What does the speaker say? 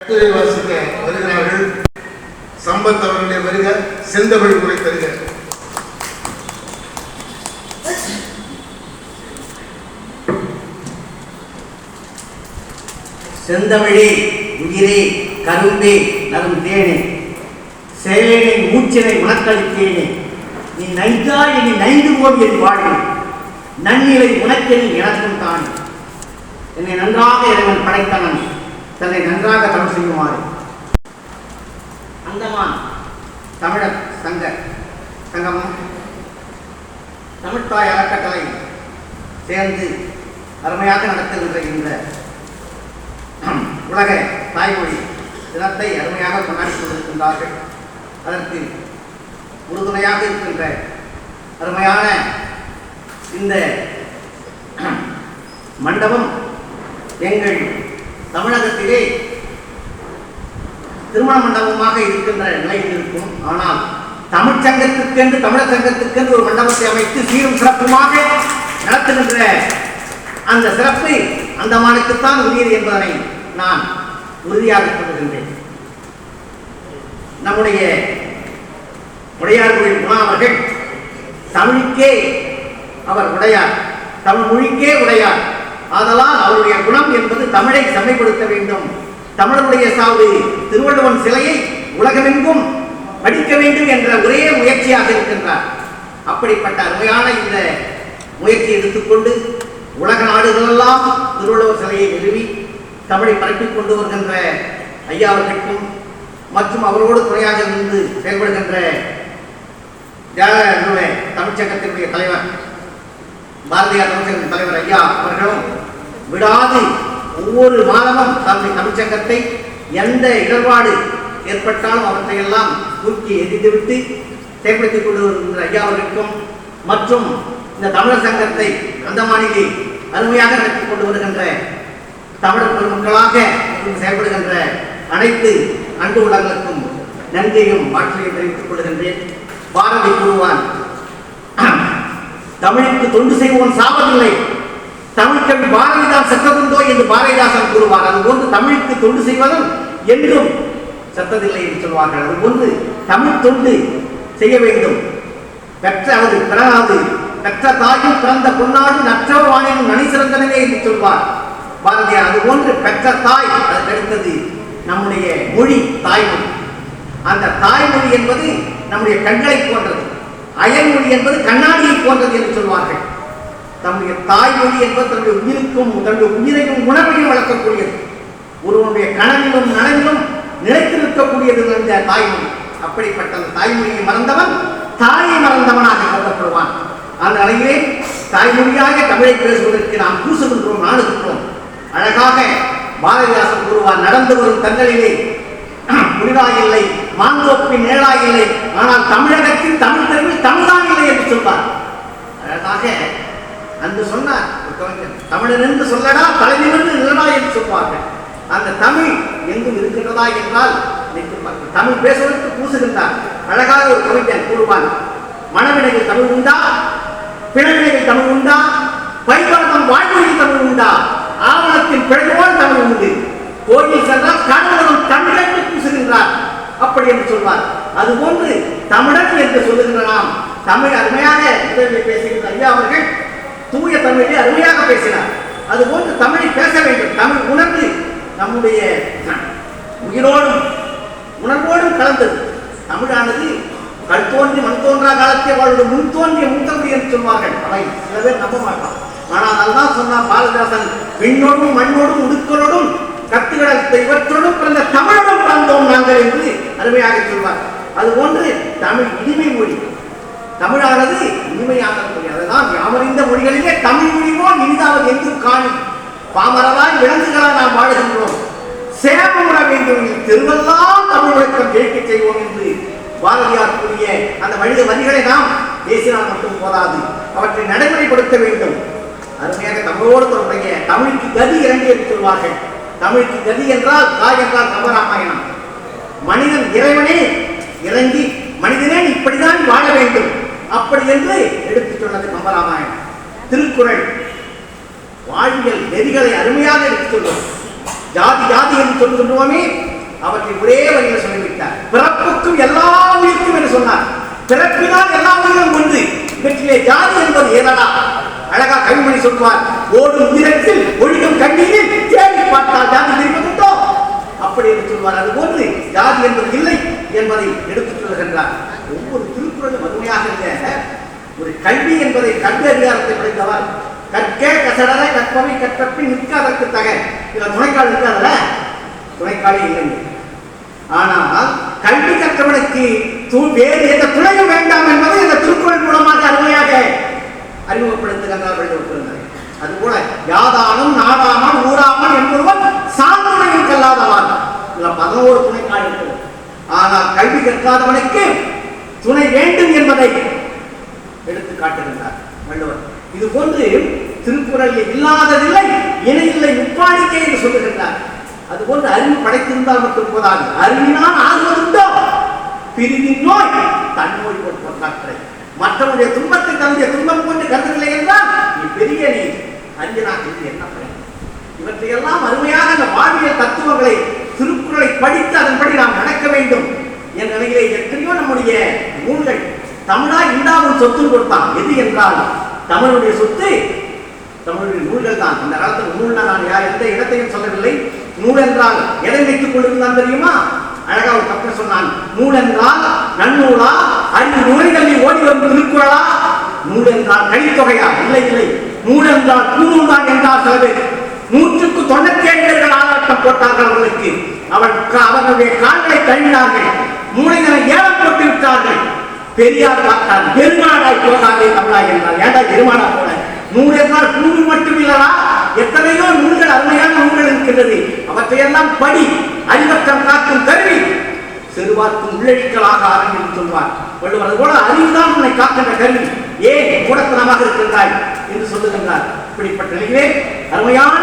வாசிக்க வருகிறார்கள். சம்பத் அவர்களே வருக. செந்தமிழ் உரை தருக. செந்தமிழே உயிரே கரும்பே நரும் தேனே சேனை மூச்சினை உனக்களித்தேனே நீ நைந்தாய் இனி நைந்து போல் என் வாழ்வில் நன்னிலை உனக்கெனி எனக்கும் தான். என்னை நன்றாக இறைவன் படைத்தவன் தன்னை நன்றாக தமிழ் செய்யுமாறு அந்தமான் தமிழர் சங்கமும் தமிழ்த்தாய் அறக்கட்டளை சேர்ந்து அருமையாக நடத்துகின்ற இந்த உலக தாய்மொழி தினத்தை அருமையாக கொண்டாடி கொண்டிருக்கின்றார்கள். அதற்கு உறுதுணையாக இருக்கின்ற அருமையான இந்த மண்டபம் எங்கள் தமிழகத்திலே திருமண மண்டபமாக இருக்கின்ற நிலையில் இருக்கும். ஆனால் தமிழ் சங்கத்திற்கென்று தமிழர் சங்கத்திற்கென்று ஒரு மண்டபத்தை அமைத்து சீரும் சிறப்புமாக நடத்துகின்ற அந்த சிறப்பு அந்தமானுக்குத்தான் உரியது என்பதனை நான் உறுதியாக கொள்கின்றேன். நம்முடைய உடையார்களின் குணா அவர்கள் தமிழுக்கே அவர் உடையார், தமிழ் மொழிக்கே உடையார். ஆதலால் அவருடைய குணம் என்பது தமிழை செம்மைப்படுத்த வேண்டும். தமிழருடைய சாவு திருவள்ளுவன் சிலையை உலகமெங்கும் படிக்க வேண்டும் என்ற ஒரே முயற்சியாக இருக்கின்றார். அப்படிப்பட்ட அருமையான இந்த முயற்சியை எடுத்துக்கொண்டு உலக நாடுகளெல்லாம் திருவள்ளுவர் சிலையை நிறுவி தமிழை பரப்பிக் கொண்டு வருகின்ற ஐயா அவர்களுக்கும் மற்றும் அவரோடு துணையாக இருந்து செயல்படுகின்ற தமிழ்ச்சங்கத்தினுடைய தலைவர் பாரதியார் தமிழ்ச்சங்கத்தின் தலைவர் ஐயா அவர்களும் விடாது ஒவ்வொரு மாதமும் தன்னுடைய தமிழ்ச்சங்கத்தை எந்த இடர்பாடு ஏற்பட்டாலும் அவற்றையெல்லாம் தூக்கி எதிர்த்துவிட்டு செயல்படுத்திக் கொண்டு வருகின்ற ஐயா அவர்களுக்கும் மற்றும் இந்த தமிழர் சங்கத்தை அந்தமானிலே அருமையாக நடத்தி கொண்டு வருகின்ற தமிழர் பெருமக்களாக செயல்படுகின்ற அனைத்து அன்பு உள்ளங்களுக்கும் நன்றியும் வாழ்க்கையை தெரிவித்துக் கொள்கின்றேன். பாரதி கூறுவான், தமிழுக்கு தொண்டு செய்வோன் சாவதில்லை, தமிழ்கவி பாரதிதான் செத்ததுண்டோ என்று பாரதிதாசன் கூறுவார். அதுபோன்று தமிழுக்கு தொண்டு செய்வதும் என்றும் செத்ததில்லை என்று சொல்வார்கள். அதுபோன்று தமிழ் தொண்டு செய்ய வேண்டும். பெற்றாவது பிறகாது பெற்ற தாயும் பிறந்த பொன்னாடு நற்றவர் வாணியும் நனி சிறந்தனவே என்று சொல்வார் பாரதியார். அதுபோன்று பெற்ற தாய், அதற்கு அடுத்தது நம்முடைய மொழி தாய்மொழி. அந்த தாய்மொழி என்பது நம்முடைய கண்களை போன்றது, அயல்மொழி என்பது கண்ணாடியை போன்றது என்று சொல்வார்கள். நம்முடைய தாய்மொழி என்பது தன்னுடைய உயிருக்கும் தன்னுடைய உயிரையும் உணர்வையும் வளர்க்கக்கூடியது. ஒருவனுடைய கனவிலும் நனவிலும் நிலைத்து நிற்கக்கூடியது இந்த தாய்மொழி. அப்படிப்பட்ட அந்த தாய்மொழியை மறந்தவன் தாயை மறந்தவனாக கருதப்படுவான். அந்த நிலையிலே தாய்மொழியாக தமிழை பேசுவதற்கு நாம் கூசுகின்றோம், நாடுகின்றோம். அழகாக பாரதிதாசன் கூறுவார், நடந்து வரும் தங்களிலே புனிதாயில்லை, மாந்தோப்பின் நேராயில்லை, ஆனால் தமிழகத்தில் தமிழ் தெருவில் தமிழ்தான் இல்லை என்று சொல்வார். அழகாக அன்று சொன்னார் தமிழன் என்று சொல்லடா தலைநிமிர்ந்து நிலடா என்று சொல்வார்கள். அந்த தமிழ் எங்கும் இருக்கின்றதா என்றால் தமிழ் பேசுவதற்கு பூசுகின்றார். அழகாக ஒரு கவிஞன் கூறுவான், மனவினையில் தமிழ் உண்டா, பிறவினையில் தமிழ் உண்டா, பைபாரதம் வாழ்மொழியில் தமிழ் உண்டா, ஆவணத்தின் பிழைவோல் தமிழ் உண்டு, கோயில் சென்றால் கடவுளும் தமிழற்கு பூசுகின்றார் அப்படி என்று சொல்வார். அதுபோன்று தமிழன் என்று சொல்லுகின்ற நாம் தமிழ் அருமையாக பேசுகின்ற ஐயா அவர்கள் தூய தமிழை அருமையாக பேசினார். அதுபோன்று தமிழை பேச வேண்டும். தமிழ் உணர்வு நம்முடைய உயிரோடும் உணர்வோடும் கலந்தது. தமிழானது கல் தோன்றி மண் தோன்றா காலத்தை அவளுடைய முன் தோன்றிய முன்தகுதி என்று சொல்வார்கள். அவை சில பேர் நம்ப மாட்டான். ஆனால் அதுதான் சொன்னார் பாரதிதாசன், விண்ணோடும் மண்ணோடும் உடுக்களோடும் கத்துகளை இவற்றோடும் பிறந்த தமிழோடும் பிறந்தோம் நாங்கள் என்று அருமையாக சொல்வார். அதுபோன்று தமிழ் இனிமை மொழி, தமிழானது இனிமையான மொழி. அதுதான் யாமறிந்த மொழிகளிலே தமிழ் மொழிவோ இனிதாவது எங்கும் காணி, பாமரவாய் விலங்குகளால் நாம் வாழுகின்றோம், சேவமுற வேண்டும், திருவெல்லாம் தமிழ் வழக்கம் கேட்க செய்வோம் என்று பாரதியார் கூறிய அந்த வரிகளை நாம் பேசினால் மட்டும் போதாது, அவற்றை நடைமுறைப்படுத்த வேண்டும். அருமையாக தமிழோடு தொடர்புடைய தமிழுக்கு கதி இறங்கி என்று சொல்வார்கள். தமிழுக்கு கதி என்றால் காய் என்றால் கம்பராமாயணம். மனிதன் இறைவனே இறங்கி மனிதனே இப்படிதான் வாழ வேண்டும் அப்படி என்று எடுத்துச் சொன்னது கம்பராமாயணம். திருக்குறள் வாழ்வியல் நெறிகளை அருமையாக எடுத்துச் சொல்லும். ஜாதி ஜாதி என்று சொல்லுகின்றோமே, அவற்றை ஒரே வழியில் சொல்லிவிட்டார். பிறப்புக்கும் எல்லா உயிர்க்கும் என்று சொன்னார். பிறப்பினால் எல்லா உயிரும் ஒன்று. இவற்றிலே ஜாதி என்பது ஏதடா? அழகா கவிமணி சொல்வார், ஓடும் உயிரத்தில் ஒழிக்கும் கண்ணீரில் தேடி பார்த்தால் ஜாதி தெரிவதுண்டோ அப்படி என்று சொல்வார். அதுபோன்று ஜாதி என்பது இல்லை என்பதை எடுத்துச் சொல்கின்றார். ஒவ்வொரு திருக்குறளும் அருமையாக ஒரு கல்வி என்பதை கல்வி அதிகாரத்தை படித்தவர். கற்க கசடர கற்பவை கற்றப்பின் நிற்க அதற்கு தக. இதுல துணைக்கால் இருக்காதுல்ல, துணைக்காலே இல்லை. ஆனால் கல்வி கற்றவனுக்கு வேறு எந்த துணையும் வேண்டாம் என்பதை இந்த திருக்குறள் மூலமாக அருமையாக அறிமுகப்படுத்துகின்றார்கள். அதுபோல யாதானும் நாடாமல் ஊராமல் என்பதுவன் சான்றுணையும் கல்லாதவான். இதுல 11 துணைக்கால் இருக்கிறது. ஆனால் கல்வி கற்காதவனுக்கு துணை வேண்டும் என்பதை எடுத்து காட்டுகின்றார் வள்ளுவர். இது போன்று திருக்குறளில் இல்லாததில்லை, இணை இல்லை, முப்பாடிக்கை என்று சொல்லுகின்றார். அதுபோன்று அறிவு படைத்திருந்தால் மட்டும் போதாது, அறிவினால் ஆகுவதுண்டோ பிரிவின் நோய் தன்னோய் போற்றை. மற்றவருடைய துன்பத்தை தன்னுடைய துன்பம் கொண்டு கருதவில்லை என்றால் நீ பெரிய நீ அறிஞனாக என்ன பயன்? இவற்றையெல்லாம் அருமையாக அந்த வாழ்வியல் தத்துவங்களை திருக்குறளை படித்து அதன்படி நாம் நடக்க வேண்டும் என்ற நிலையிலே எத்தனையோ நம்முடைய நூல்கள் தமிழா இந்தாவும் சொத்து கொடுத்தான். எது என்றால் தமிழுடைய சொத்து தமிழுடைய நூல்கள் தான். அந்த காலத்தில் நூல்னா நான் எந்த இடத்தையும் சொல்லவில்லை. நூல் என்றால் எதை வைத்துக் கொண்டிருந்தான் தெரியுமா? அழகா ஒரு கப்பல் சொன்னான். நூல் என்றால் நன்னூலா, அறிவு நுரைகளை ஓடி வரும் திருக்குறளா? நூல் என்றால் கழித்தொகையா? இல்லை இல்லை. நூல் என்றால் பூநூல் தான் என்றார் சில பேர். 197 ஆராட்டம் போட்டார்கள் அவர்களுக்கு. அவர்களுடைய கால்களை தள்ளினார்கள், மூளைகளை ஏலம் போட்டு விட்டார்கள். பெரியார் பார்த்தார், பெருமாடாய் போகாதே தமிழா என்றார். ஏண்டா பெருமாடா போல? நூல் என்றால் நூல் மட்டும் இல்லடா, எத்தனையோ நூல்கள், அருமையான நூல்கள் இருக்கின்றது. அவற்றையெல்லாம் படி, அறிவற்றம் காக்கும் கருவி செருவார்க்கும் உள்ளழிக்கலாக ஆரம்பித்து சொல்வார் வள்ளுவர். அதுபோல அறிவுதான் உன்னை காக்கின்ற கருவி. ஏன் மூடத்தனமாக இருக்கின்றாய் என்று சொல்லுகின்றார். இப்படிப்பட்ட நிலையிலே அருமையான